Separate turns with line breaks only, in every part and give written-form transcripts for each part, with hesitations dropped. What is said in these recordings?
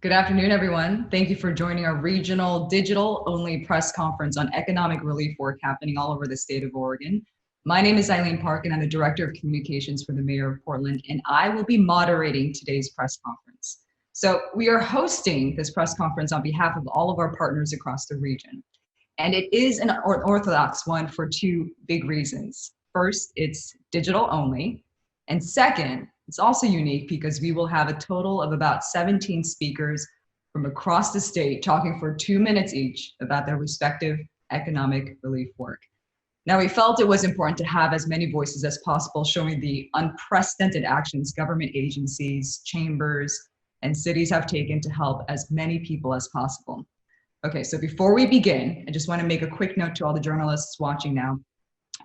Good afternoon, everyone. Thank you for joining our regional digital-only press conference on economic relief work happening all over the state of Oregon. My name is Eileen Park, and I'm the Director of Communications for the Mayor of Portland, and I will be moderating today's press conference. So we are hosting this press conference on behalf of all of our partners across the region. And it is an orthodox one for two big reasons. First, it's digital only. And second, it's also unique because we will have a total of about 17 speakers from across the state talking for 2 minutes each about their respective economic relief work. Now, we felt it was important to have as many voices as possible showing the unprecedented actions government agencies, chambers, and cities have taken to help as many people as possible. Okay, so before we begin, I just want to make a quick note to all the journalists watching now.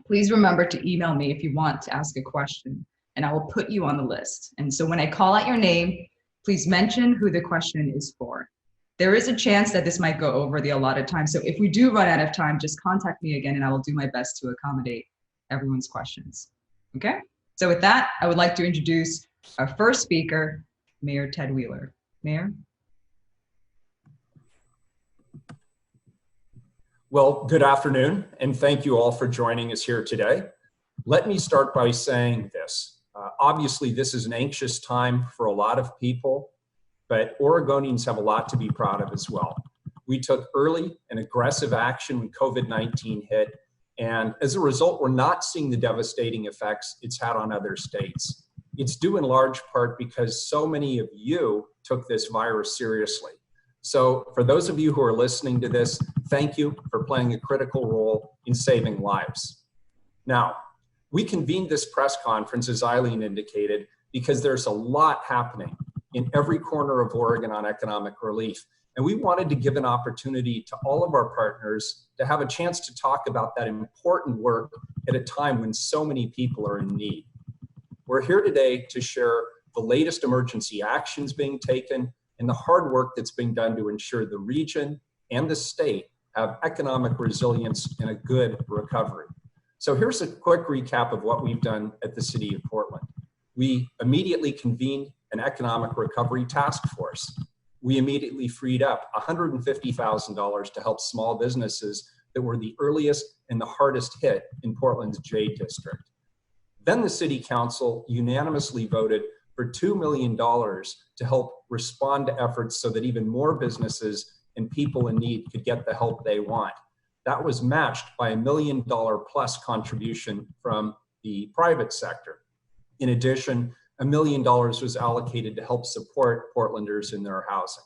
Please remember to email me if you want to ask a question, and I will put you on the list. And so when I call out your name, please mention who the question is for. There is a chance that this might go over the allotted time. So if we do run out of time, just contact me again and I will do my best to accommodate everyone's questions. Okay? So with that, I would like to introduce our first speaker, Mayor Ted Wheeler. Mayor?
Well, good afternoon, and thank you all for joining us here today. Let me start by saying this. Obviously, this is an anxious time for a lot of people, but Oregonians have a lot to be proud of as well. We took early and aggressive action when COVID-19 hit, and as a result, we're not seeing the devastating effects it's had on other states. It's due in large part because so many of you took this virus seriously. So for those of you who are listening to this, thank you for playing a critical role in saving lives. Now, we convened this press conference, as Eileen indicated, because there's a lot happening in every corner of Oregon on economic relief. And we wanted to give an opportunity to all of our partners to have a chance to talk about that important work at a time when so many people are in need. We're here today to share the latest emergency actions being taken and the hard work that's being done to ensure the region and the state have economic resilience and a good recovery. So here's a quick recap of what we've done at the City of Portland. We immediately convened an economic recovery task force. We immediately freed up $150,000 to help small businesses that were the earliest and the hardest hit in Portland's J District. Then the City Council unanimously voted for $2 million to help respond to efforts so that even more businesses and people in need could get the help they want. That was matched by $1 million plus contribution from the private sector. In addition, $1 million was allocated to help support Portlanders in their housing.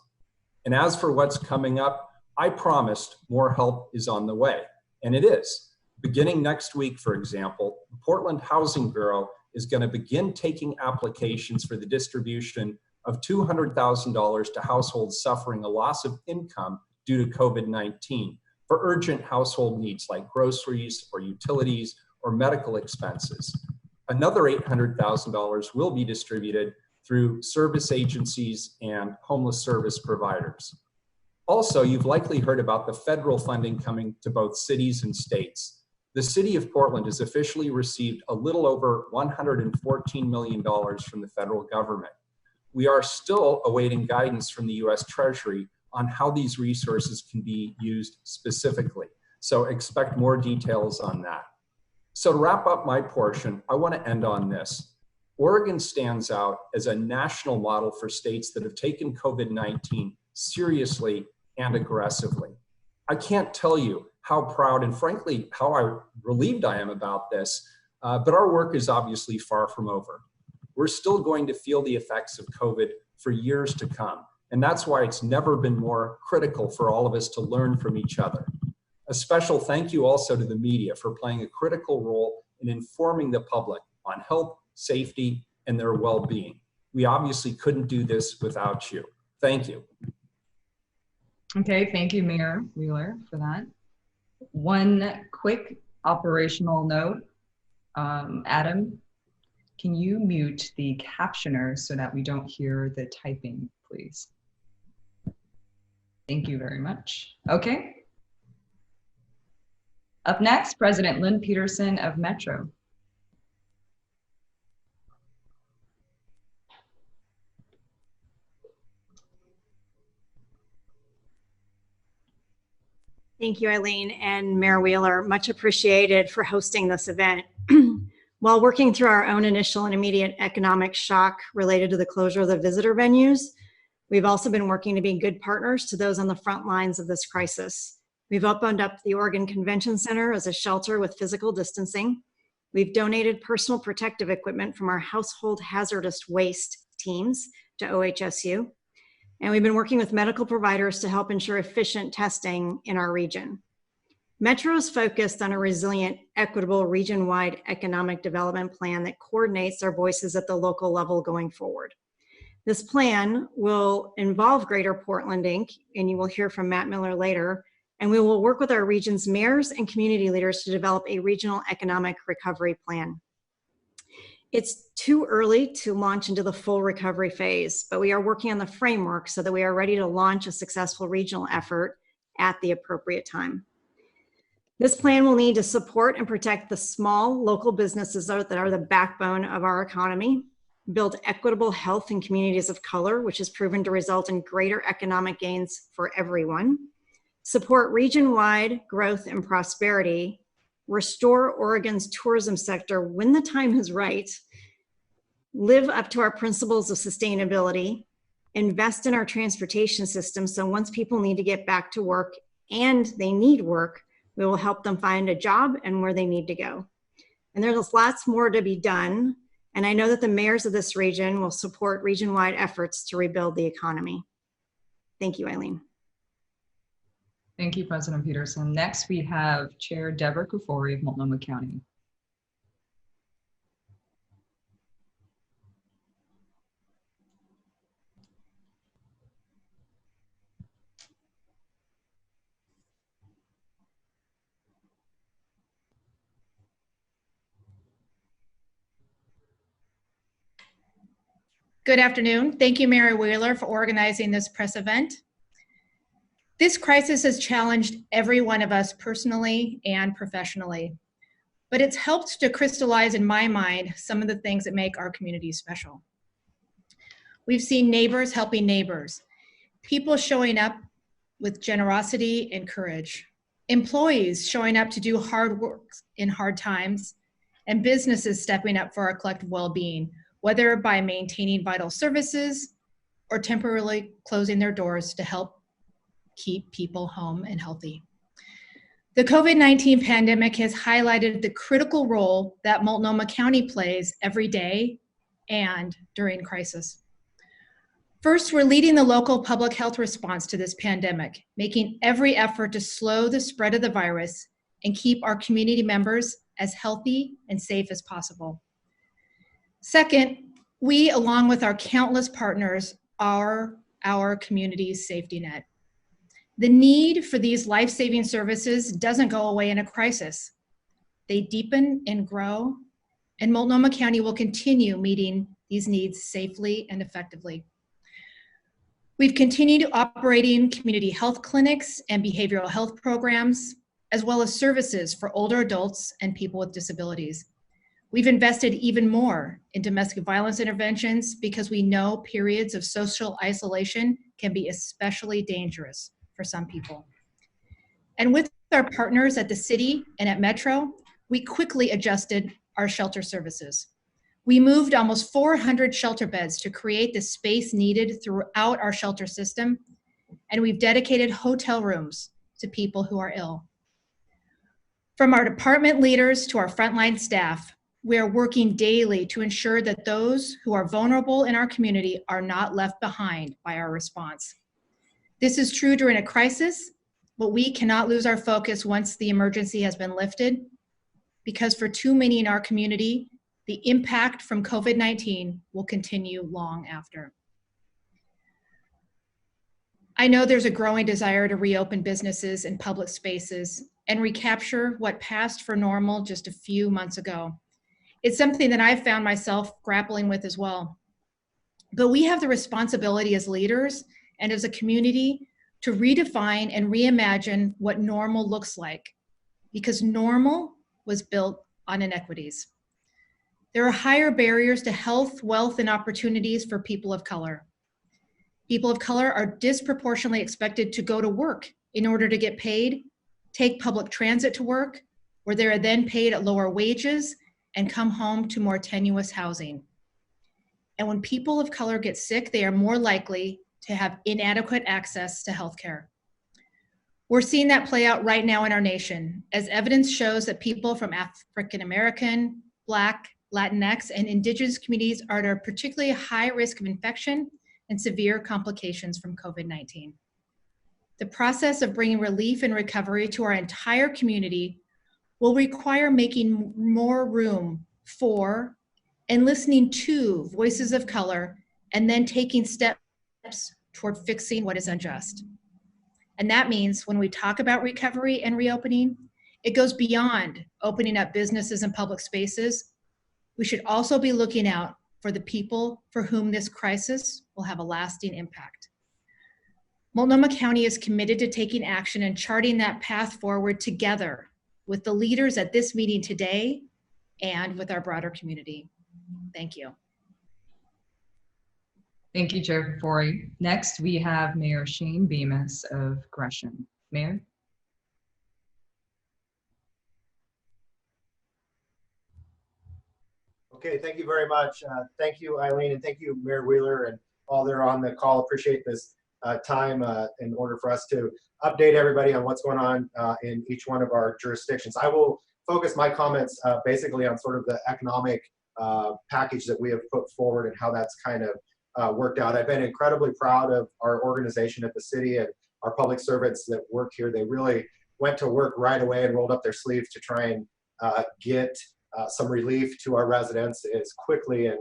And as for what's coming up, I promised more help is on the way, and it is. Beginning next week, for example, the Portland Housing Bureau is going to begin taking applications for the distribution of $200,000 to households suffering a loss of income due to COVID-19 for urgent household needs like groceries or utilities or medical expenses. Another $800,000 will be distributed through service agencies and homeless service providers. Also, you've likely heard about the federal funding coming to both cities and states. The City of Portland has officially received a little over $114 million from the federal government. We are still awaiting guidance from the U.S. Treasury on how these resources can be used specifically. So expect more details on that. So to wrap up my portion, I want to end on this. Oregon stands out as a national model for states that have taken COVID-19 seriously and aggressively. I can't tell you how proud and frankly, how relieved I am about this, but our work is obviously far from over. We're still going to feel the effects of COVID for years to come. And that's why it's never been more critical for all of us to learn from each other. A special thank you also to the media for playing a critical role in informing the public on health, safety, and their well-being. We obviously couldn't do this without you. Thank you.
Okay, thank you, Mayor Wheeler, for that. One quick operational note. Adam, can you mute the captioner so that we don't hear the typing, please? Thank you very much. Okay. Up next, President Lynn Peterson of Metro.
Thank you, Eileen and Mayor Wheeler. Much appreciated for hosting this event. While working through our own initial and immediate economic shock related to the closure of the visitor venues, we've also been working to be good partners to those on the front lines of this crisis. We've opened up the Oregon Convention Center as a shelter with physical distancing. We've donated personal protective equipment from our household hazardous waste teams to OHSU. And we've been working with medical providers to help ensure efficient testing in our region. Metro is focused on a resilient, equitable, region-wide economic development plan that coordinates our voices at the local level going forward. This plan will involve Greater Portland, Inc., and you will hear from Matt Miller later, and we will work with our region's mayors and community leaders to develop a regional economic recovery plan. It's too early to launch into the full recovery phase, but we are working on the framework so that we are ready to launch a successful regional effort at the appropriate time. This plan will need to support and protect the small local businesses that are the backbone of our economy, build equitable health in communities of color, which has proven to result in greater economic gains for everyone, support region-wide growth and prosperity, restore Oregon's tourism sector when the time is right, live up to our principles of sustainability, invest in our transportation system so once people need to get back to work and they need work, we will help them find a job and where they need to go. And there's lots more to be done, and I know that the mayors of this region will support region-wide efforts to rebuild the economy. Thank you, Eileen.
Thank you, President Peterson. Next, we have Chair Deborah Kafoury of Multnomah County.
Good afternoon. Thank you, Mayor Wheeler, for organizing this press event. This crisis has challenged every one of us personally and professionally, but it's helped to crystallize in my mind some of the things that make our community special. We've seen neighbors helping neighbors, people showing up with generosity and courage, employees showing up to do hard work in hard times, and businesses stepping up for our collective well-being, whether by maintaining vital services or temporarily closing their doors to help keep people home and healthy. The COVID-19 pandemic has highlighted the critical role that Multnomah County plays every day and during crisis. First, we're leading the local public health response to this pandemic, making every effort to slow the spread of the virus and keep our community members as healthy and safe as possible. Second, we, along with our countless partners, are our community's safety net. The need for these life-saving services doesn't go away in a crisis. They deepen and grow, and Multnomah County will continue meeting these needs safely and effectively. We've continued operating community health clinics and behavioral health programs, as well as services for older adults and people with disabilities. We've invested even more in domestic violence interventions because we know periods of social isolation can be especially dangerous for some people. And with our partners at the city and at Metro, we quickly adjusted our shelter services. We moved almost 400 shelter beds to create the space needed throughout our shelter system, and we've dedicated hotel rooms to people who are ill. From our department leaders to our frontline staff, we are working daily to ensure that those who are vulnerable in our community are not left behind by our response. This is true during a crisis, but we cannot lose our focus once the emergency has been lifted, because for too many in our community, the impact from COVID-19 will continue long after. I know there's a growing desire to reopen businesses and public spaces and recapture what passed for normal just a few months ago. It's something that I've found myself grappling with as well. But we have the responsibility as leaders and as a community to redefine and reimagine what normal looks like, because normal was built on inequities. There are higher barriers to health, wealth, and opportunities for people of color. People of color are disproportionately expected to go to work in order to get paid take public transit to work, where they are then paid at lower wages, and come home to more tenuous housing. And when people of color get sick, they are more likely to have inadequate access to healthcare. We're seeing that play out right now in our nation, as evidence shows that people from African American, Black, Latinx, and Indigenous communities are at a particularly high risk of infection and severe complications from COVID-19. The process of bringing relief and recovery to our entire community will require making more room for and listening to voices of color, and then taking steps toward fixing what is unjust. And that means when we talk about recovery and reopening, it goes beyond opening up businesses and public spaces. We should also be looking out for the people for whom this crisis will have a lasting impact. Multnomah County is committed to taking action and charting that path forward together with the leaders at this meeting today and with our broader community. Thank you.
Thank you, Chair Kafoury. Next, we have Mayor Shane Bemis of Gresham. Mayor.
Okay, thank you very much. Thank you, Eileen, and thank you, Mayor Wheeler, and all that are on the call. Appreciate this time in order for us to update everybody on what's going on in each one of our jurisdictions. I will focus my comments basically on sort of the economic package that we have put forward and how that's kind of worked out. I've been incredibly proud of our organization at the city and our public servants that work here. They really went to work right away and rolled up their sleeves to try and get some relief to our residents as quickly and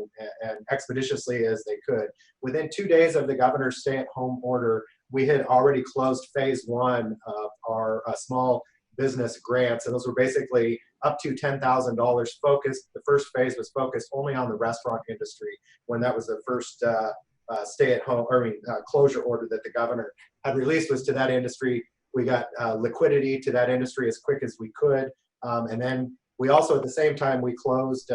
expeditiously as they could. Within 2 days of the governor's stay-at-home order, we had already closed phase one of our small business grants, and those were basically up to $10,000 focused. The first phase was focused only on the restaurant industry when that was the first closure order that the governor had released was to that industry. We got liquidity to that industry as quick as we could, and then we also, at the same time, we closed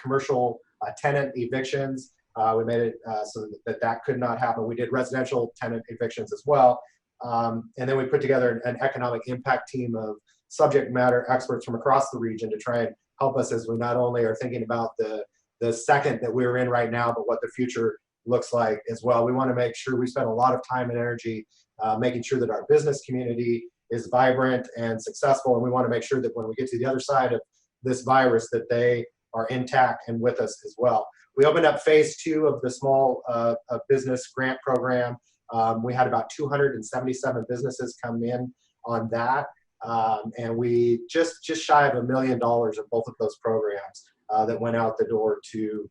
commercial tenant evictions. We made it so that could not happen. We did residential tenant evictions as well. And then we put together an economic impact team of subject matter experts from across the region to try and help us as we not only are thinking about the second that we're in right now, but what the future looks like as well. We want to make sure we spend a lot of time and energy making sure that our business community is vibrant and successful, and we want to make sure that when we get to the other side of this virus that they are intact and with us as well. We opened up phase two of the small business grant program. We had about 277 businesses come in on that, and we just shy of $1 million of both of those programs that went out the door to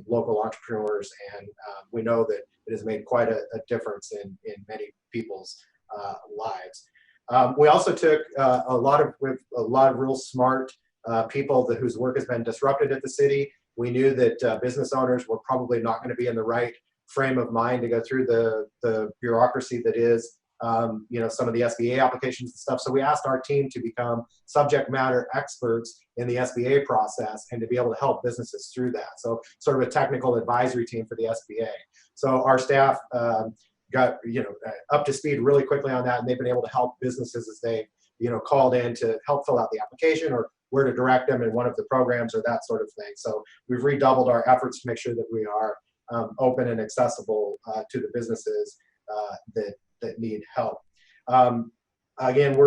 local entrepreneurs, and we know that it has made quite a difference in many people's lives. We also took a lot of real smart people whose work has been disrupted at the city. We knew that business owners were probably not going to be in the right frame of mind to go through the bureaucracy that is, some of the SBA applications and stuff. So we asked our team to become subject matter experts in the SBA process and to be able to help businesses through that. So sort of a technical advisory team for the SBA. So our staff got up to speed really quickly on that, and they've been able to help businesses as they called in to help fill out the application or where to direct them in one of the programs or that sort of thing. So we've redoubled our efforts to make sure that we are open and accessible to the businesses that need help. Again,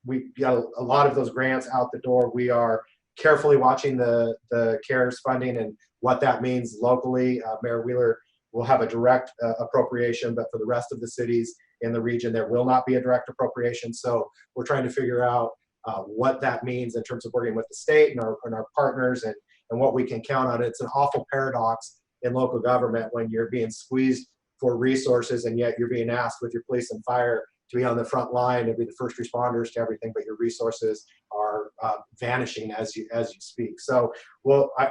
we got a lot of those grants out the door. We are carefully watching the CARES funding and what that means locally. Mayor Wheeler will have a direct appropriation, but for the rest of the cities in the region, there will not be a direct appropriation. So we're trying to figure out what that means in terms of working with the state and our partners and what we can count on. It's an awful paradox in local government when you're being squeezed for resources and yet you're being asked with your police and fire to be on the front line and be the first responders to everything, but your resources are vanishing as you speak. So,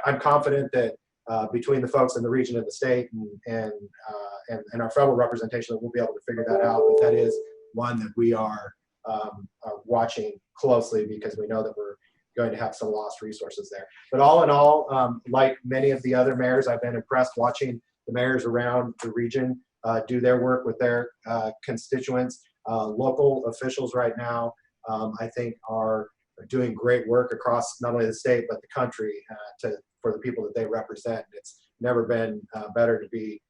I'm confident that between the folks in the region and the state and our federal representation, that we'll be able to figure that out. But that is one that we are watching closely because we know that we're going to have some lost resources there. But all in all, like many of the other mayors, I've been impressed watching the mayors around the region do their work with their constituents. Local officials right now, I think, are doing great work across not only the state but the country for the people that they represent. It's never been better to be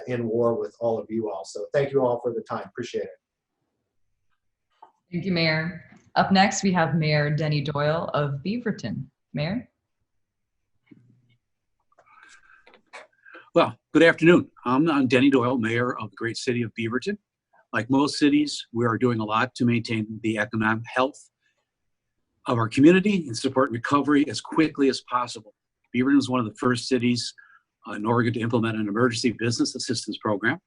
in war with all of you all. So thank you all for the time. Appreciate it.
Thank you, Mayor. Up next, we have Mayor Denny Doyle of Beaverton. Mayor?
Well, good afternoon. I'm Denny Doyle, Mayor of the great city of Beaverton. Like most cities, we are doing a lot to maintain the economic health of our community and support recovery as quickly as possible. Beaverton was one of the first cities in Oregon to implement an emergency business assistance program.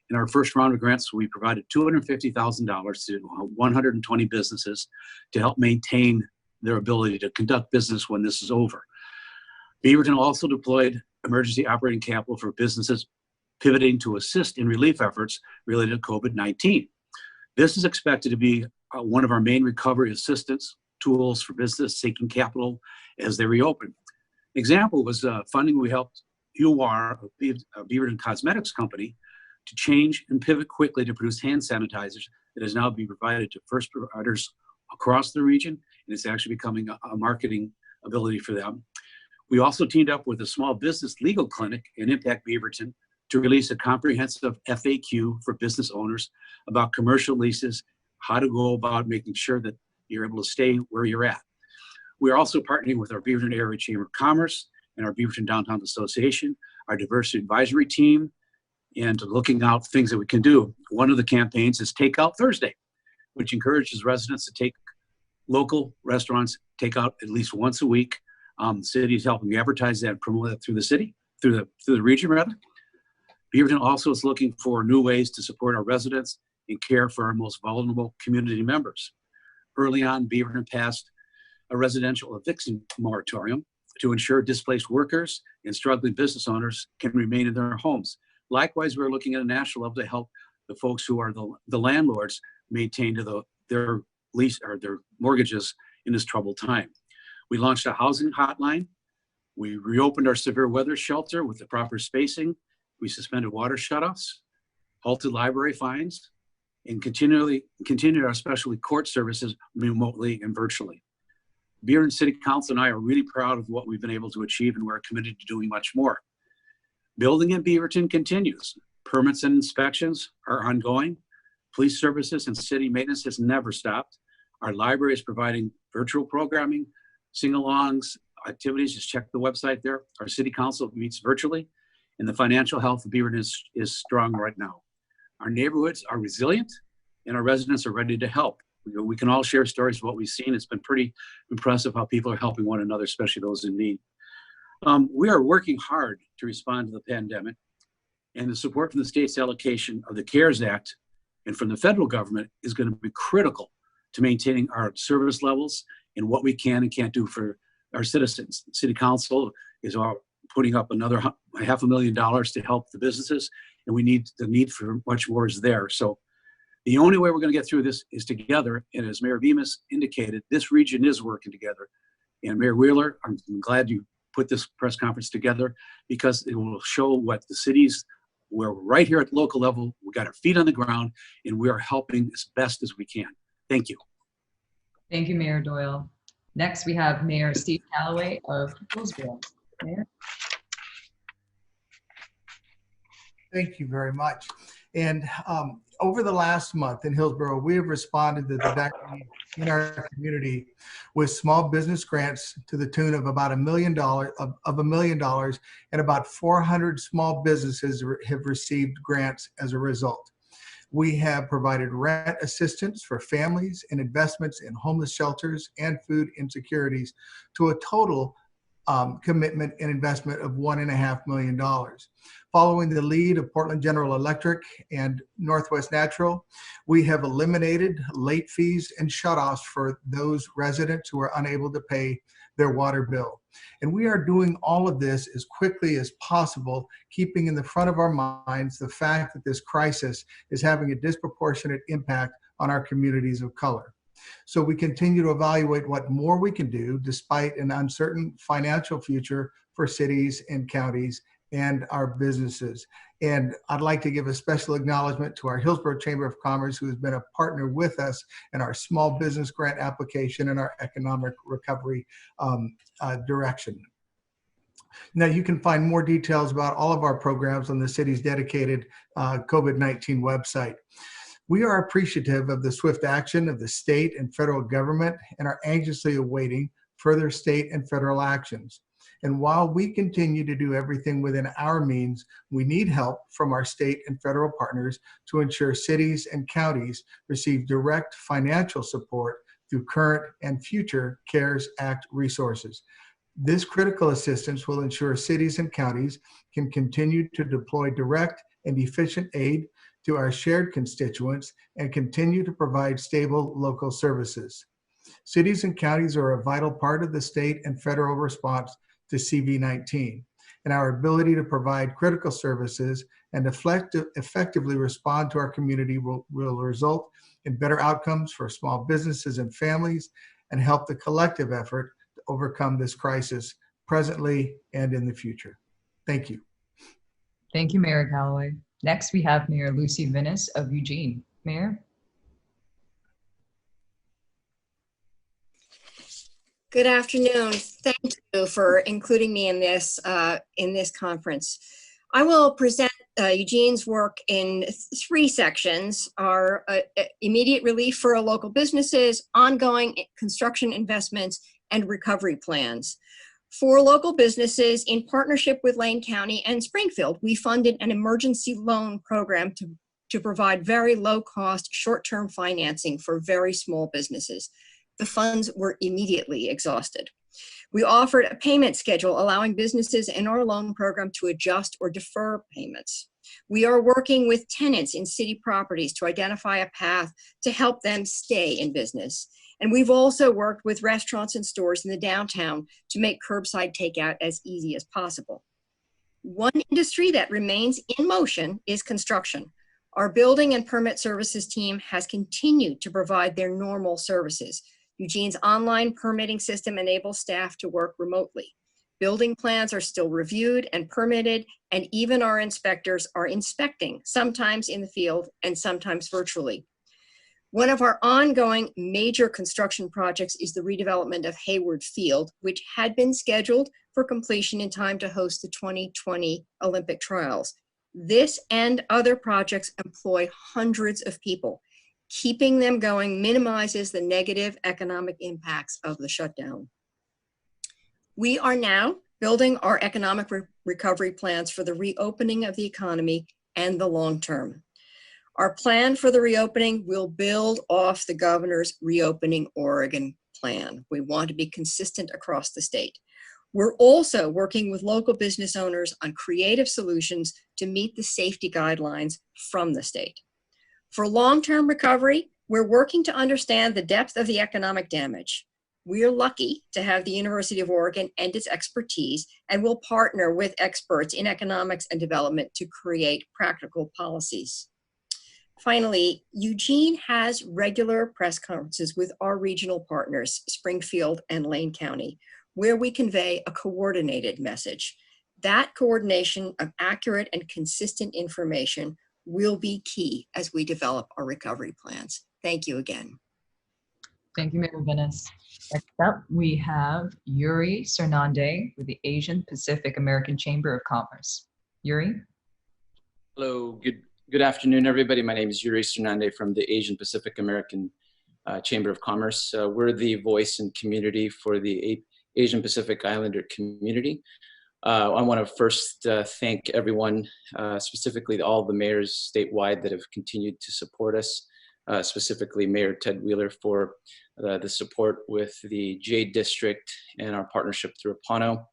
In our first round of grants, we provided $250,000 to 120 businesses to help maintain their ability to conduct business when this is over. Beaverton also deployed emergency operating capital for businesses pivoting to assist in relief efforts related to COVID-19. This is expected to be one of our main recovery assistance tools for business seeking capital as they reopen. An example was funding we helped UR, a Beaverton Cosmetics company, to change and pivot quickly to produce hand sanitizers that is now being provided to first providers across the region, and it's actually becoming a marketing ability for them. We also teamed up with a small business legal clinic in Impact Beaverton to release a comprehensive FAQ for business owners about commercial leases, how to go about making sure that you're able to stay where you're at. We're also partnering with our Beaverton Area Chamber of Commerce and our Beaverton Downtown Association, our diversity advisory team, and looking out things that we can do. One of the campaigns is Takeout Thursday, which encourages residents to take local restaurants, take out at least once a week. The city is helping advertise that and promote that through the city, through the region rather. Beaverton also is looking for new ways to support our residents and care for our most vulnerable community members. Early on, Beaverton passed a residential eviction moratorium to ensure displaced workers and struggling business owners can remain in their homes. Likewise, we're looking at a national level to help the folks who are the landlords maintain their lease or their mortgages in this troubled time. We launched a housing hotline. We reopened our severe weather shelter with the proper spacing. We suspended water shutoffs, halted library fines, and continued our specialty court services remotely and virtually. Beaverton City Council and I are really proud of what we've been able to achieve, and we're committed to doing much more. Building in Beaverton continues. Permits and inspections are ongoing. Police services and city maintenance has never stopped. Our library is providing virtual programming, sing-alongs, activities. Just check the website there. Our city council meets virtually, and the financial health of Beaverton is strong right now. Our neighborhoods are resilient, and our residents are ready to help. We can all share stories of what we've seen. It's been pretty impressive how people are helping one another, especially those in need. We are working hard to respond to the pandemic, and the support from the state's allocation of the CARES Act and from the federal government is going to be critical to maintaining our service levels and what we can and can't do for our citizens. The City Council is putting up another $500,000 to help the businesses, and the need for much more is there. So the only way we're going to get through this is together, and as Mayor Bemis indicated, this region is working together. And Mayor Wheeler, I'm glad you put this press conference together because it will show what the cities, we're right here at the local level, we got our feet on the ground, and we are helping as best as we can. Thank you.
Thank you, Mayor Doyle. Next, we have Mayor Steve Calloway of Hillsborough. Mayor?
Thank you very much. And over the last month in Hillsborough, we have responded to the direct need in our community with small business grants to the tune of about $1 million, $1 million, and about 400 small businesses have received grants as a result. We have provided rent assistance for families and investments in homeless shelters and food insecurities to a total commitment and investment of $1.5 million. Following the lead of Portland General Electric and Northwest Natural, we have eliminated late fees and shutoffs for those residents who are unable to pay their water bill. And we are doing all of this as quickly as possible, keeping in the front of our minds the fact that this crisis is having a disproportionate impact on our communities of color. So we continue to evaluate what more we can do despite an uncertain financial future for cities and counties and our businesses. And I'd like to give a special acknowledgement to our Hillsborough Chamber of Commerce, who has been a partner with us in our small business grant application and our economic recovery direction. Now, you can find more details about all of our programs on the city's dedicated COVID-19 website. We are appreciative of the swift action of the state and federal government and are anxiously awaiting further state and federal actions. And while we continue to do everything within our means, we need help from our state and federal partners to ensure cities and counties receive direct financial support through current and future CARES Act resources. This critical assistance will ensure cities and counties can continue to deploy direct and efficient aid to our shared constituents and continue to provide stable local services. Cities and counties are a vital part of the state and federal response to CV-19, and our ability to provide critical services and effectively respond to our community will result in better outcomes for small businesses and families and help the collective effort to overcome this crisis presently and in the future. Thank you.
Thank you, Mayor Callaway. Next, we have Mayor Lucy Venice of Eugene. Mayor?
Good afternoon. Thank you for including me in this conference. I will present Eugene's work in 3 sections: our immediate relief for our local businesses, ongoing construction investments, and recovery plans. For local businesses, in partnership with Lane County and Springfield, we funded an emergency loan program to provide very low-cost, short-term financing for very small businesses. The funds were immediately exhausted. We offered a payment schedule allowing businesses in our loan program to adjust or defer payments. We are working with tenants in city properties to identify a path to help them stay in business. And we've also worked with restaurants and stores in the downtown to make curbside takeout as easy as possible. One industry that remains in motion is construction. Our building and permit services team has continued to provide their normal services. Eugene's online permitting system enables staff to work remotely. Building plans are still reviewed and permitted, and even our inspectors are inspecting, sometimes in the field and sometimes virtually. One of our ongoing major construction projects is the redevelopment of Hayward Field, which had been scheduled for completion in time to host the 2020 Olympic trials. This and other projects employ hundreds of people. Keeping them going minimizes the negative economic impacts of the shutdown. We are now building our economic recovery plans for the reopening of the economy and the long term. Our plan for the reopening will build off the governor's Reopening Oregon plan. We want to be consistent across the state. We're also working with local business owners on creative solutions to meet the safety guidelines from the state. For long-term recovery, we're working to understand the depth of the economic damage. We are lucky to have the University of Oregon and its expertise, and will partner with experts in economics and development to create practical policies. Finally, Eugene has regular press conferences with our regional partners, Springfield and Lane County, where we convey a coordinated message. That coordination of accurate and consistent information will be key as we develop our recovery plans. Thank you again.
Thank you, Mayor Venice. Next up, we have Yuri Cernande with the Asian Pacific American Chamber of Commerce. Yuri?
Hello, good afternoon, everybody. My name is Yuri Cernande from the Asian Pacific American Chamber of Commerce. We're the voice and community for the Asian Pacific Islander community. I want to first thank everyone, specifically all the mayors statewide that have continued to support us, specifically Mayor Ted Wheeler for the support with the Jade District and our partnership through Apano.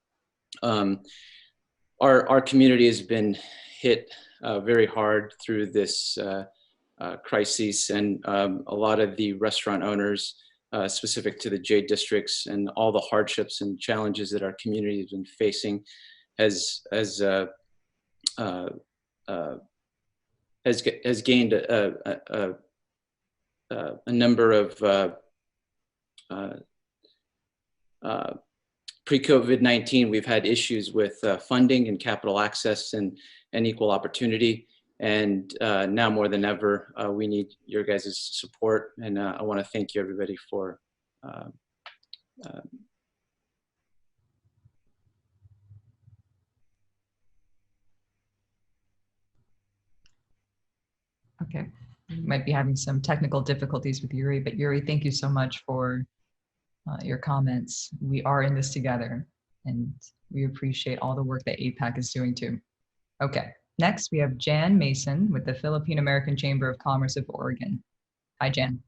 Our community has been hit very hard through this crisis, and a lot of the restaurant owners specific to the Jade Districts and all the hardships and challenges that our community has been facing has gained a number of pre-COVID-19, we've had issues with funding and capital access and equal opportunity. And now more than ever, we need your guys' support. And I want to thank you, everybody, for
Okay, we might be having some technical difficulties with Yuri, but Yuri, thank you so much for your comments. We are in this together, and we appreciate all the work that APAC is doing too. Okay, next we have Jan Mason with the Philippine American Chamber of Commerce of Oregon. Hi, Jan.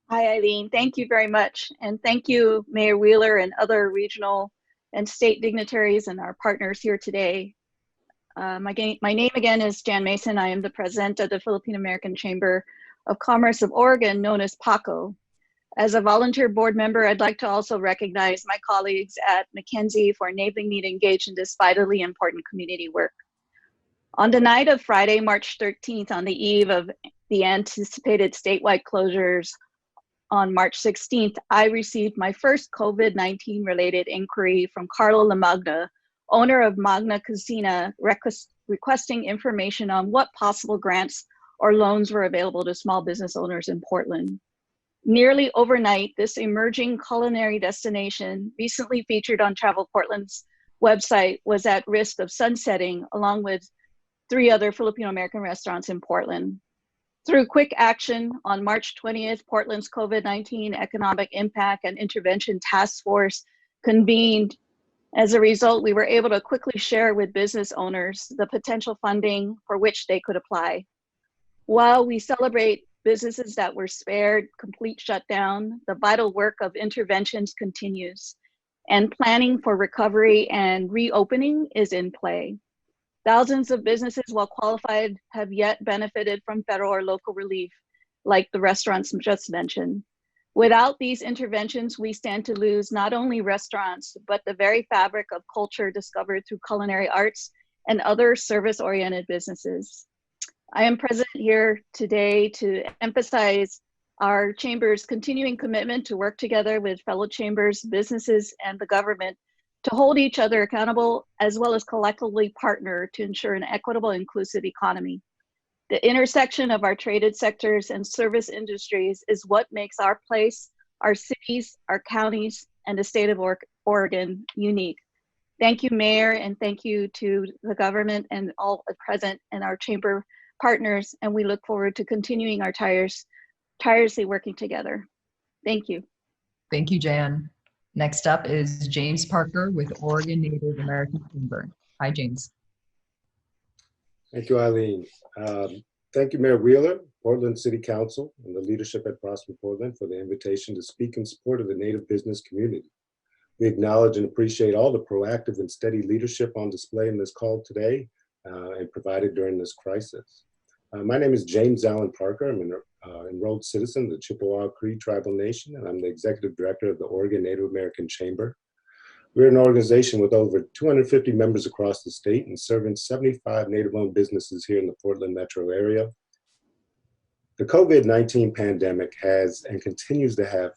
Hi, Eileen. Thank you very much. And thank you, Mayor Wheeler and other regional and state dignitaries and our partners here today. My name again is Jan Mason. I am the president of the Philippine American Chamber of Commerce of Oregon, known as PACO. As a volunteer board member, I'd like to also recognize my colleagues at McKinsey for enabling me to engage in this vitally important community work. On the night of Friday, March 13th, on the eve of the anticipated statewide closures on March 16th, I received my first COVID-19 related inquiry from Carlo Lamagna, owner of Magna Casina, requesting information on what possible grants or loans were available to small business owners in Portland. Nearly overnight, this emerging culinary destination, recently featured on Travel Portland's website, was at risk of sunsetting, along with 3 other Filipino-American restaurants in Portland. Through quick action, on March 20th, Portland's COVID-19 Economic Impact and Intervention Task Force convened. As a result, we were able to quickly share with business owners the potential funding for which they could apply. While we celebrate businesses that were spared complete shutdown, the vital work of interventions continues, and planning for recovery and reopening is in play. Thousands of businesses, while qualified, have yet benefited from federal or local relief, like the restaurants just mentioned. Without these interventions, we stand to lose not only restaurants, but the very fabric of culture discovered through culinary arts and other service-oriented businesses. I am present here today to emphasize our chamber's continuing commitment to work together with fellow chambers, businesses, and the government to hold each other accountable, as well as collectively partner to ensure an equitable, inclusive economy. The intersection of our traded sectors and service industries is what makes our place, our cities, our counties, and the state of Oregon unique. Thank you, Mayor, and thank you to the government and all present and our chamber partners, and we look forward to continuing our tirelessly working together. Thank you.
Thank you, Jan. Next up is James Parker with Oregon Native American Chamber. Hi, James.
Thank you, Eileen. Thank you, Mayor Wheeler, Portland City Council, and the leadership at Prosper Portland for the invitation to speak in support of the Native business community. We acknowledge and appreciate all the proactive and steady leadership on display in this call today and provided during this crisis. My name is James Allen Parker. I'm an enrolled citizen of the Chippewa Cree Tribal Nation, and I'm the Executive Director of the Oregon Native American Chamber. We're an organization with over 250 members across the state and serving 75 Native-owned businesses here in the Portland metro area. The COVID-19 pandemic has and continues to have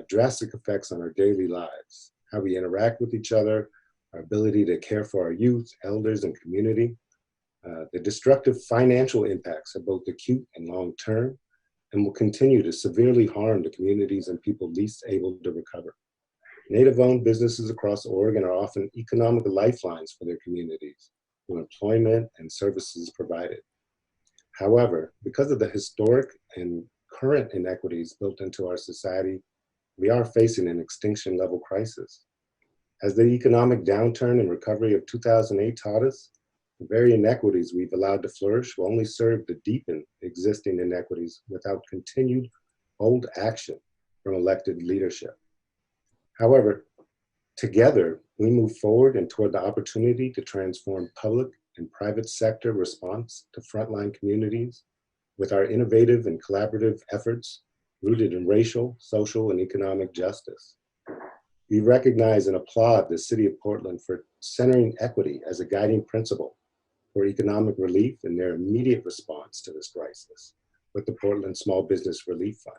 drastic effects on our daily lives, how we interact with each other, our ability to care for our youth, elders, and community. The destructive financial impacts are both acute and long-term, and will continue to severely harm the communities and people least able to recover. Native-owned businesses across Oregon are often economic lifelines for their communities through employment and services provided. However, because of the historic and current inequities built into our society, we are facing an extinction-level crisis. As the economic downturn and recovery of 2008 taught us, the very inequities we've allowed to flourish will only serve to deepen existing inequities without continued bold action from elected leadership. However, together, we move forward and toward the opportunity to transform public and private sector response to frontline communities with our innovative and collaborative efforts rooted in racial, social, and economic justice. We recognize and applaud the City of Portland for centering equity as a guiding principle for economic relief in their immediate response to this crisis with the Portland Small Business Relief Fund.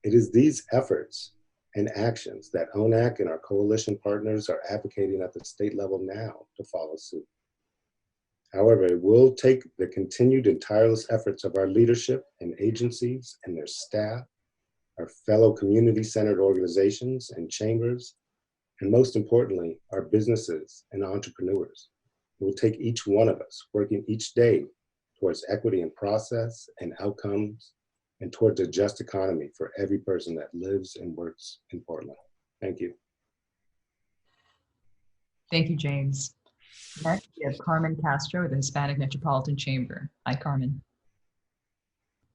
It is these efforts and actions that ONAC and our coalition partners are advocating at the state level now to follow suit. However, it will take the continued and tireless efforts of our leadership and agencies and their staff, our fellow community-centered organizations and chambers, and most importantly, our businesses and entrepreneurs. It will take each one of us working each day towards equity in process and outcomes and towards a just economy for every person that lives and works in Portland. Thank you.
Thank you, James. Next, we have Carmen Castro with the Hispanic Metropolitan Chamber. Hi, Carmen.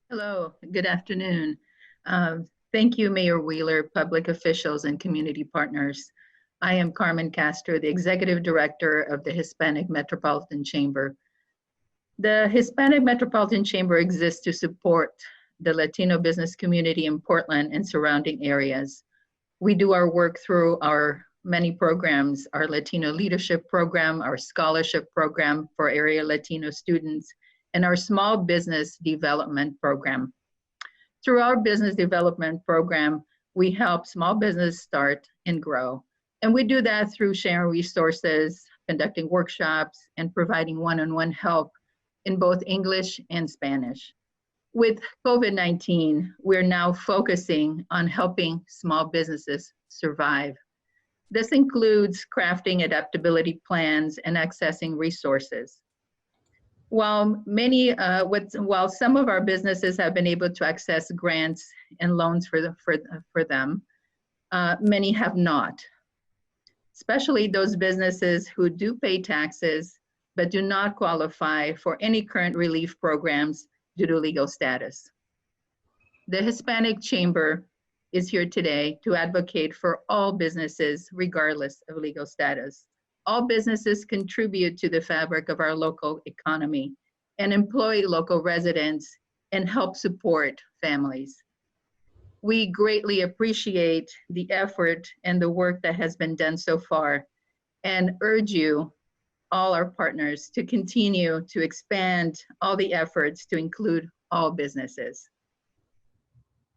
Hello, good afternoon. Thank you, Mayor Wheeler, public officials, and community partners. I am Carmen Castro, the Executive Director of the Hispanic Metropolitan Chamber. The Hispanic Metropolitan Chamber exists to support the Latino business community in Portland and surrounding areas. We do our work through our many programs, our Latino Leadership Program, our Scholarship Program for area Latino students, and our Small Business Development Program. Through our Business Development Program, we help small business start and grow. And we do that through sharing resources, conducting workshops, and providing one-on-one help in both English and Spanish. With COVID-19, we're now focusing on helping small businesses survive. This includes crafting adaptability plans and accessing resources. While some of our businesses have been able to access grants and loans for them, many have not, especially those businesses who do pay taxes but do not qualify for any current relief programs due to legal status. The Hispanic Chamber is here today to advocate for all businesses regardless of legal status. All businesses contribute to the fabric of our local economy and employ local residents and help support families. We greatly appreciate the effort and the work that has been done so far and urge you, all our partners, to continue to expand all the efforts to include all businesses.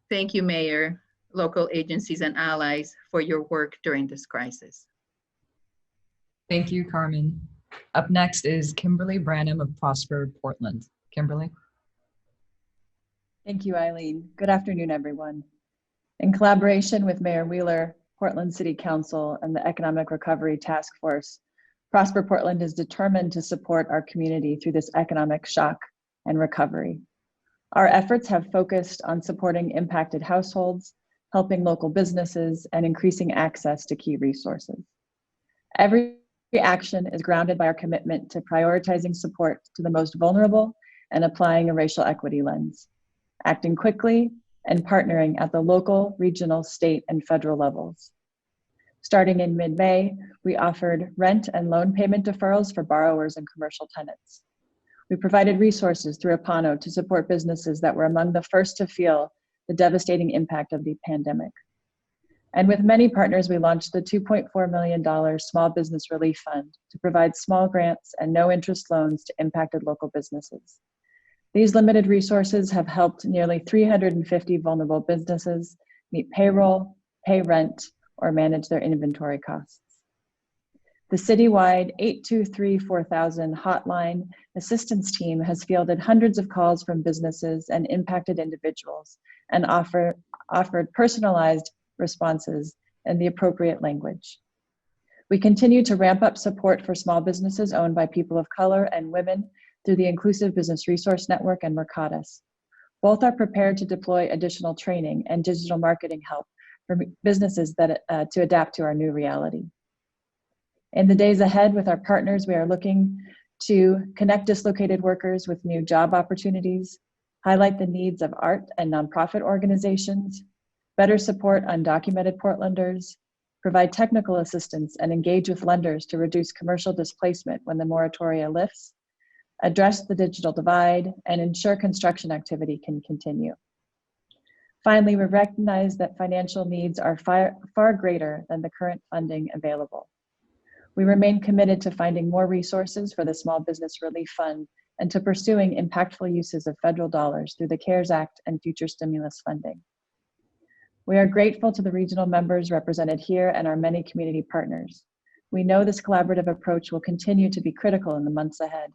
Thank you, Mayor, local agencies, and allies for your work during this crisis.
Thank you, Carmen. Up next is Kimberly Branham of Prosper Portland. Kimberly.
Thank you, Eileen. Good afternoon, everyone. In collaboration with Mayor Wheeler, Portland City Council, and the Economic Recovery Task Force, Prosper Portland is determined to support our community through this economic shock and recovery. Our efforts have focused on supporting impacted households, helping local businesses, and increasing access to key resources. Every action is grounded by our commitment to prioritizing support to the most vulnerable and applying a racial equity lens, acting quickly and partnering at the local, regional, state, and federal levels. Starting in mid-May, we offered rent and loan payment deferrals for borrowers and commercial tenants. We provided resources through Apano to support businesses that were among the first to feel the devastating impact of the pandemic. And with many partners, we launched the $2.4 million Small Business Relief Fund to provide small grants and no interest loans to impacted local businesses. These limited resources have helped nearly 350 vulnerable businesses meet payroll, pay rent, or manage their inventory costs. The citywide 823-4000 hotline assistance team has fielded hundreds of calls from businesses and impacted individuals and offered personalized responses in the appropriate language. We continue to ramp up support for small businesses owned by people of color and women through the Inclusive Business Resource Network and Mercatus. Both are prepared to deploy additional training and digital marketing help for businesses that to adapt to our new reality. In the days ahead with our partners, we are looking to connect dislocated workers with new job opportunities, highlight the needs of art and nonprofit organizations, better support undocumented Portlanders, provide technical assistance and engage with lenders to reduce commercial displacement when the moratoria lifts, address the digital divide, and ensure construction activity can continue. Finally, we recognize that financial needs are far greater than the current funding available. We remain committed to finding more resources for the Small Business Relief Fund and to pursuing impactful uses of federal dollars through the CARES Act and future stimulus funding. We are grateful to the regional members represented here and our many community partners. We know this collaborative approach will continue to be critical in the months ahead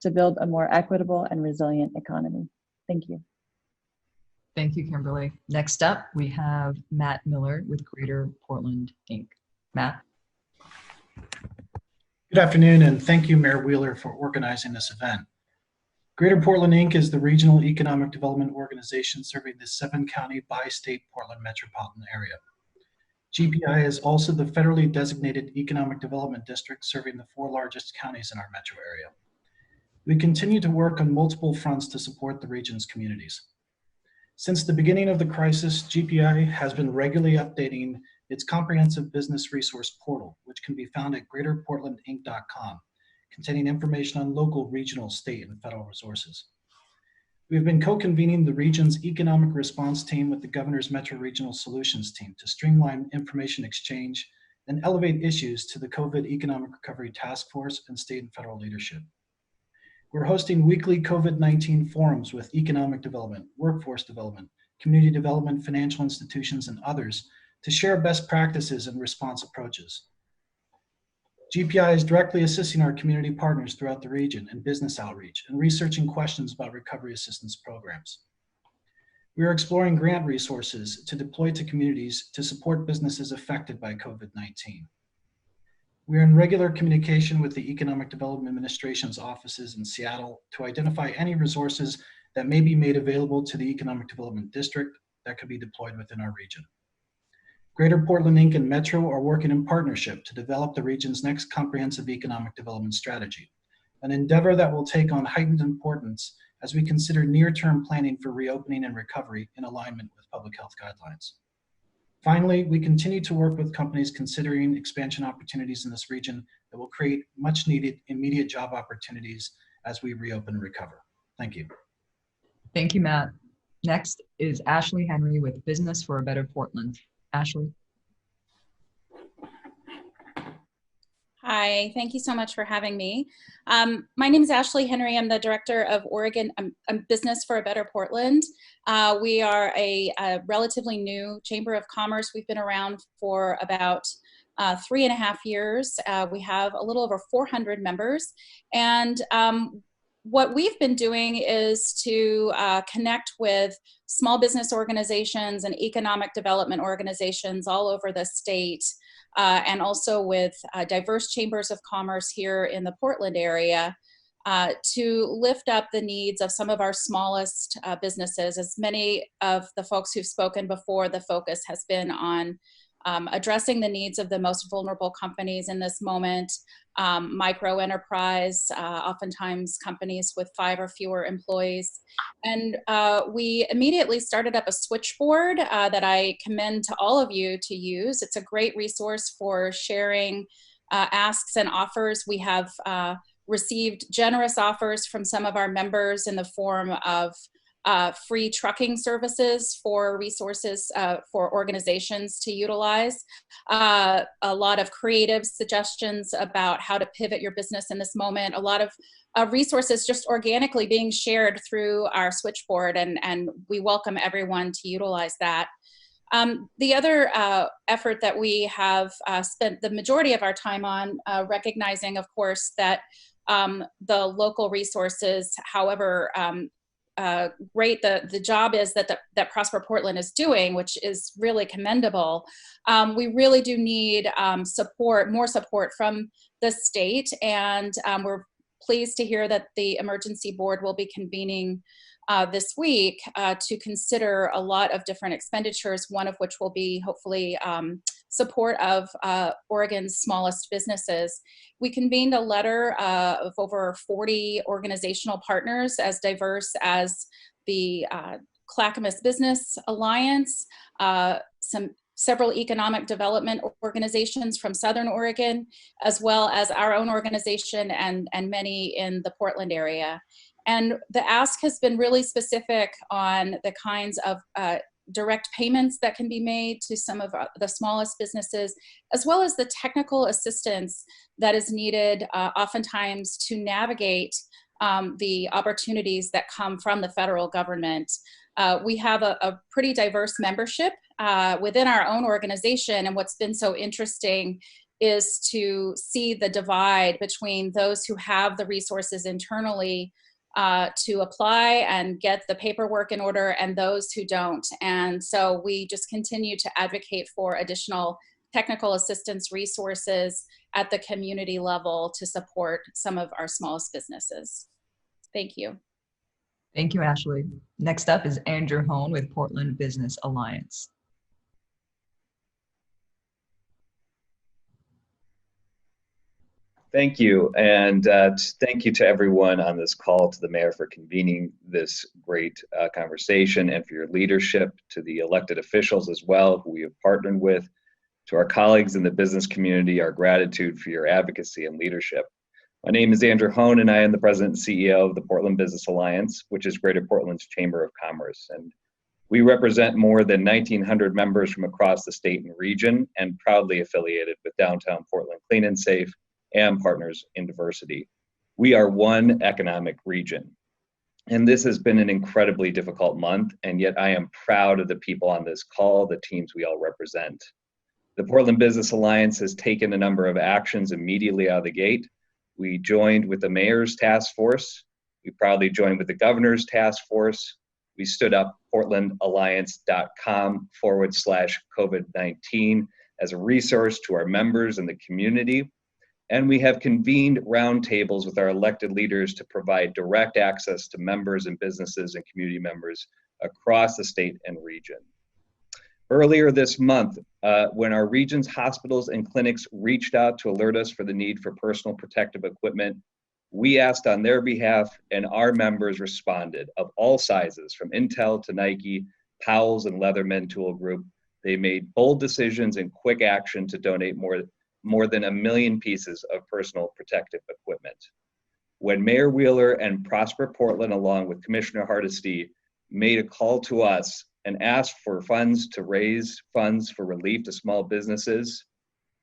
to build a more equitable and resilient economy. Thank you.
Thank you, Kimberly. Next up, we have Matt Miller with Greater Portland, Inc. Matt.
Good afternoon, and thank you, Mayor Wheeler, for organizing this event. Greater Portland, Inc. is the regional economic development organization serving the 7-county bi-state Portland metropolitan area. GPI is also the federally designated economic development district serving the 4 largest counties in our metro area. We continue to work on multiple fronts to support the region's communities. Since the beginning of the crisis, GPI has been regularly updating its comprehensive business resource portal, which can be found at greaterportlandinc.com, containing information on local, regional, state, and federal resources. We have been co-convening the region's economic response team with the Governor's Metro Regional Solutions team to streamline information exchange and elevate issues to the COVID Economic Recovery Task Force and state and federal leadership. We're hosting weekly COVID-19 forums with economic development, workforce development, community development, financial institutions, and others to share best practices and response approaches. GPI is directly assisting our community partners throughout the region in business outreach and researching questions about recovery assistance programs. We are exploring grant resources to deploy to communities to support businesses affected by COVID-19. We are in regular communication with the Economic Development Administration's offices in Seattle to identify any resources that may be made available to the Economic Development District that could be deployed within our region. Greater Portland, Inc. and Metro are working in partnership to develop the region's next comprehensive economic development strategy, an endeavor that will take on heightened importance as we consider near-term planning for reopening and recovery in alignment with public health guidelines. Finally, we continue to work with companies considering expansion opportunities in this region that will create much needed immediate job opportunities as we reopen and recover. Thank you.
Thank you, Matt. Next is Ashley Henry with Business for a Better Portland. Ashley.
Hi, thank you so much for having me. My name is Ashley Henry. I'm the director of Oregon Business for a Better Portland. We are a relatively new Chamber of Commerce. We've been around for about 3.5 years. We have a little over 400 members. And what we've been doing is to connect with small business organizations and economic development organizations all over the state, and also with diverse chambers of commerce here in the Portland area to lift up the needs of some of our smallest businesses. As many of the folks who've spoken before, the focus has been on addressing the needs of the most vulnerable companies in this moment, micro enterprise, oftentimes companies with 5 or fewer employees. And we immediately started up a switchboard that I commend to all of you to use. It's a great resource for sharing asks and offers. We have received generous offers from some of our members in the form of free trucking services for resources for organizations to utilize, a lot of creative suggestions about how to pivot your business in this moment, a lot of resources just organically being shared through our switchboard, and we welcome everyone to utilize that. The other effort that we have spent the majority of our time on, recognizing, of course, that the local resources, however great the job is that Prosper Portland is doing, which is really commendable. We really do need more support from the state, and we're pleased to hear that the emergency board will be convening this week to consider a lot of different expenditures, one of which will be hopefully support of Oregon's smallest businesses. We convened a letter of over 40 organizational partners, as diverse as the Clackamas Business Alliance, several economic development organizations from Southern Oregon, as well as our own organization and many in the Portland area. And the ask has been really specific on the kinds of direct payments that can be made to some of the smallest businesses, as well as the technical assistance that is needed oftentimes to navigate the opportunities that come from the federal government. We have a pretty diverse membership, within our own organization. And what's been so interesting is to see the divide between those who have the resources internally to apply and get the paperwork in order and those who don't. And so we just continue to advocate for additional technical assistance resources at the community level to support some of our smallest businesses. Thank you.
Thank you, Ashley. Next up is Andrew Hone with Portland Business Alliance.
Thank you, and thank you to everyone on this call, to the mayor for convening this great conversation, and for your leadership, to the elected officials as well, who we have partnered with, to our colleagues in the business community, our gratitude for your advocacy and leadership. My name is Andrew Hone, and I am the president and CEO of the Portland Business Alliance, which is Greater Portland's Chamber of Commerce. And we represent more than 1,900 members from across the state and region, and proudly affiliated with Downtown Portland Clean and Safe and Partners in Diversity. We are one economic region. And this has been an incredibly difficult month, and yet I am proud of the people on this call, the teams we all represent. The Portland Business Alliance has taken a number of actions immediately out of the gate. We joined with the mayor's task force. We proudly joined with the governor's task force. We stood up portlandalliance.com/COVID-19 as a resource to our members and the community. And we have convened roundtables with our elected leaders to provide direct access to members and businesses and community members across the state and region. Earlier this month, when our region's hospitals and clinics reached out to alert us for the need for personal protective equipment, we asked on their behalf, and our members responded, of all sizes, from Intel to Nike, Powell's and Leatherman Tool Group. They made bold decisions and quick action to donate more than 1 million pieces of personal protective equipment. When Mayor Wheeler and Prosper Portland, along with Commissioner Hardesty, made a call to us and asked for funds to raise funds for relief to small businesses,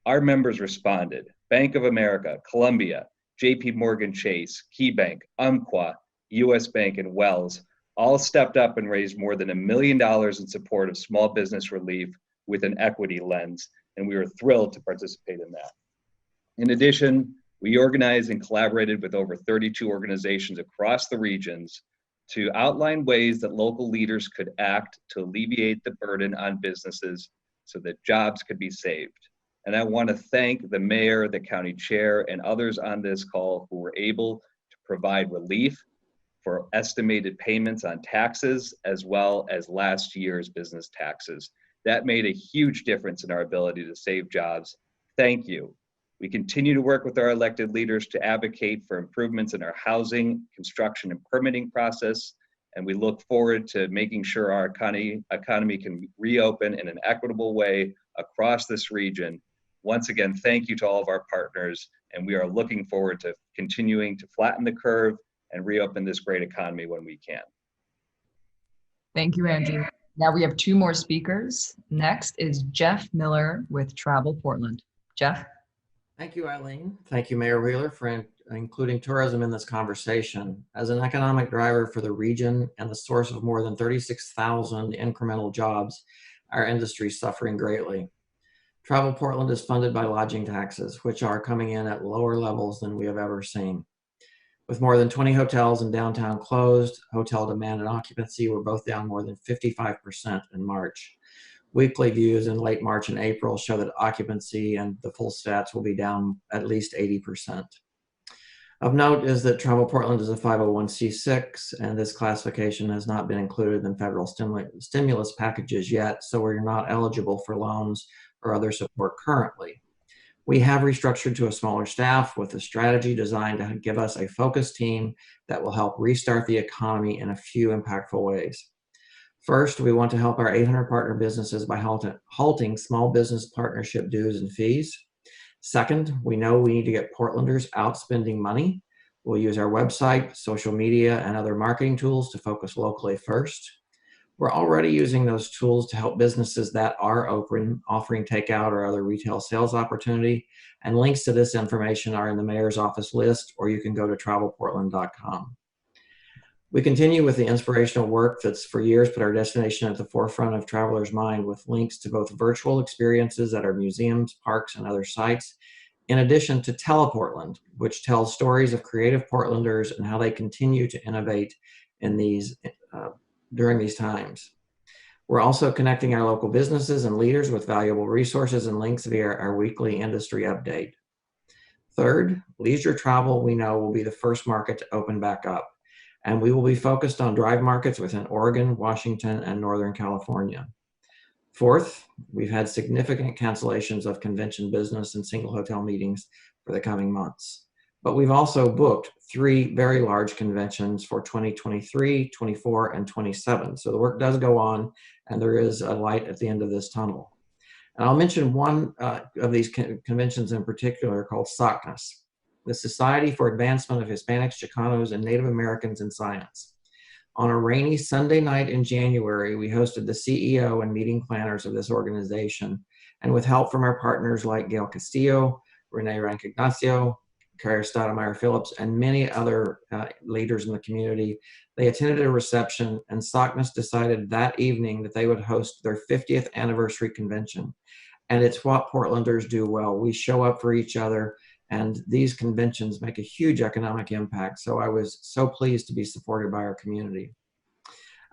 our members responded. Bank of America, Columbia, JP Morgan Chase, KeyBank, Umpqua, US Bank, and Wells all stepped up and raised more than $1 million in support of small business relief with an equity lens, and we were thrilled to participate in that. In addition, we organized and collaborated with over 32 organizations across the regions to outline ways that local leaders could act to alleviate the burden on businesses so that jobs could be saved. And I want to thank the mayor, the county chair, and others on this call who were able to provide relief for estimated payments on taxes, as well as last year's business taxes. That made a huge difference in our ability to save jobs. Thank you. We continue to work with our elected leaders to advocate for improvements in our housing, construction, and permitting process, and we look forward to making sure our economy can reopen in an equitable way across this region. Once again, thank you to all of our partners, and we are looking forward to continuing to flatten the curve and reopen this great economy when we can.
Thank you, Andrew. Now we have 2 more speakers. Next is Jeff Miller with Travel Portland. Jeff?
Thank you, Eileen. Thank you, Mayor Wheeler, for including tourism in this conversation. As an economic driver for the region and the source of more than 36,000 incremental jobs, our industry is suffering greatly. Travel Portland is funded by lodging taxes, which are coming in at lower levels than we have ever seen. With more than 20 hotels in downtown closed, hotel demand and occupancy were both down more than 55% in March. Weekly views in late March and April show that occupancy and the full stats will be down at least 80%. Of note is that Travel Portland is a 501c6, and this classification has not been included in federal stimulus packages yet, so we're not eligible for loans or other support currently. We have restructured to a smaller staff with a strategy designed to give us a focused team that will help restart the economy in a few impactful ways. First, we want to help our 800 partner businesses by halting small business partnership dues and fees. Second, we know we need to get Portlanders out spending money. We'll use our website, social media, and other marketing tools to focus locally first. We're already using those tools to help businesses that are open, offering takeout or other retail sales opportunity, and links to this information are in the mayor's office list, or you can go to travelportland.com. We continue with the inspirational work that's for years put our destination at the forefront of travelers' mind, with links to both virtual experiences at our museums, parks, and other sites, in addition to TelePortland, which tells stories of creative Portlanders and how they continue to innovate in during these times. We're also connecting our local businesses and leaders with valuable resources and links via our weekly industry update. Third, leisure travel, we know, will be the first market to open back up, and we will be focused on drive markets within Oregon, Washington, and Northern California. Fourth, we've had significant cancellations of convention business and single hotel meetings for the coming months. But we've also booked 3 very large conventions for 2023, 24, and 27. So the work does go on, and there is a light at the end of this tunnel. And I'll mention one of these conventions in particular, called SOCNAS, the Society for Advancement of Hispanics, Chicanos, and Native Americans in Science. On a rainy Sunday night in January, we hosted the CEO and meeting planners of this organization, and with help from our partners like Gail Castillo, Renee Rank-Ignacio, Carrie Stoudemire Phillips, and many other leaders in the community, they attended a reception, and SOCNAS decided that evening that they would host their 50th anniversary convention. And it's what Portlanders do well. We show up for each other, and these conventions make a huge economic impact. So I was so pleased to be supported by our community.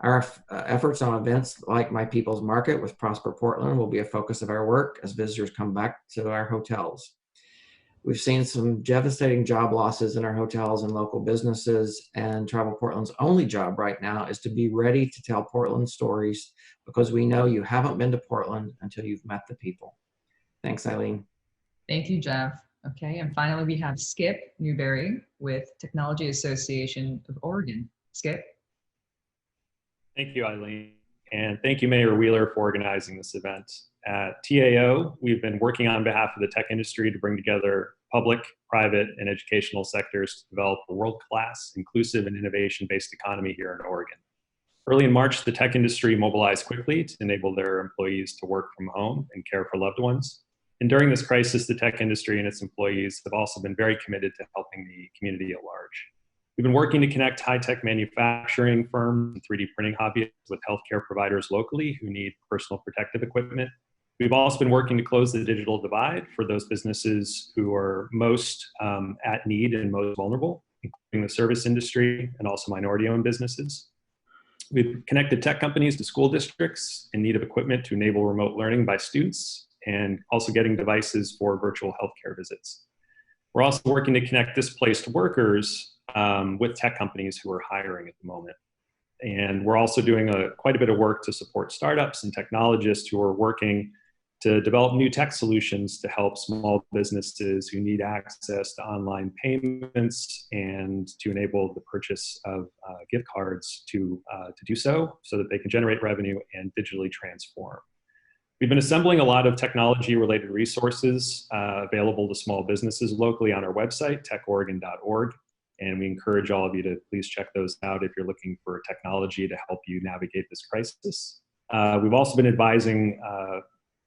Our efforts on events like My People's Market with Prosper Portland will be a focus of our work as visitors come back to our hotels. We've seen some devastating job losses in our hotels and local businesses, and Travel Portland's only job right now is to be ready to tell Portland stories, because we know you haven't been to Portland until you've met the people. Thanks, Eileen.
Thank you, Jeff. Okay, and finally we have Skip Newberry with Technology Association of Oregon. Skip.
Thank you, Eileen. And thank you, Mayor Wheeler, for organizing this event. At TAO, we've been working on behalf of the tech industry to bring together public, private, and educational sectors to develop a world-class, inclusive, and innovation-based economy here in Oregon. Early in March, the tech industry mobilized quickly to enable their employees to work from home and care for loved ones. And during this crisis, the tech industry and its employees have also been very committed to helping the community at large. We've been working to connect high-tech manufacturing firms and 3D printing hobbyists with healthcare providers locally who need personal protective equipment. We've also been working to close the digital divide for those businesses who are most at need and most vulnerable, including the service industry and also minority-owned businesses. We've connected tech companies to school districts in need of equipment to enable remote learning by students, and also getting devices for virtual healthcare visits. We're also working to connect displaced workers with tech companies who are hiring at the moment. And we're also doing quite a bit of work to support startups and technologists who are working to develop new tech solutions to help small businesses who need access to online payments and to enable the purchase of gift cards to do so that they can generate revenue and digitally transform. We've been assembling a lot of technology-related resources available to small businesses locally on our website, techoregon.org, and we encourage all of you to please check those out if you're looking for technology to help you navigate this crisis. We've also been advising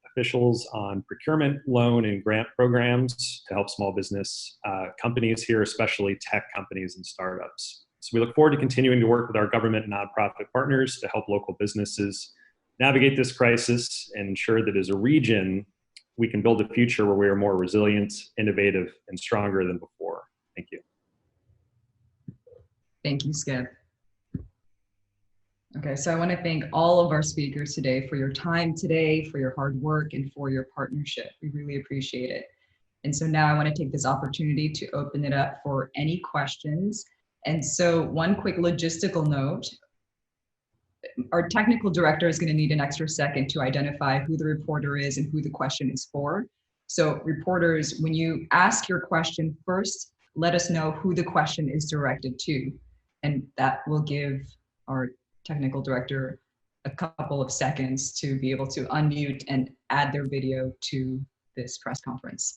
officials on procurement, loan, and grant programs to help small business companies here, especially tech companies and startups. So we look forward to continuing to work with our government and nonprofit partners to help local businesses navigate this crisis and ensure that as a region, we can build a future where we are more resilient, innovative, and stronger than before. Thank you.
Thank you, Skip. Okay, so I want to thank all of our speakers today for your time today, for your hard work, and for your partnership. We really appreciate it. And so now I want to take this opportunity to open it up for any questions. And so one quick logistical note, our technical director is going to need an extra second to identify who the reporter is and who the question is for. So reporters, when you ask your question first, let us know who the question is directed to. And that will give our technical director a couple of seconds to be able to unmute and add their video to this press conference.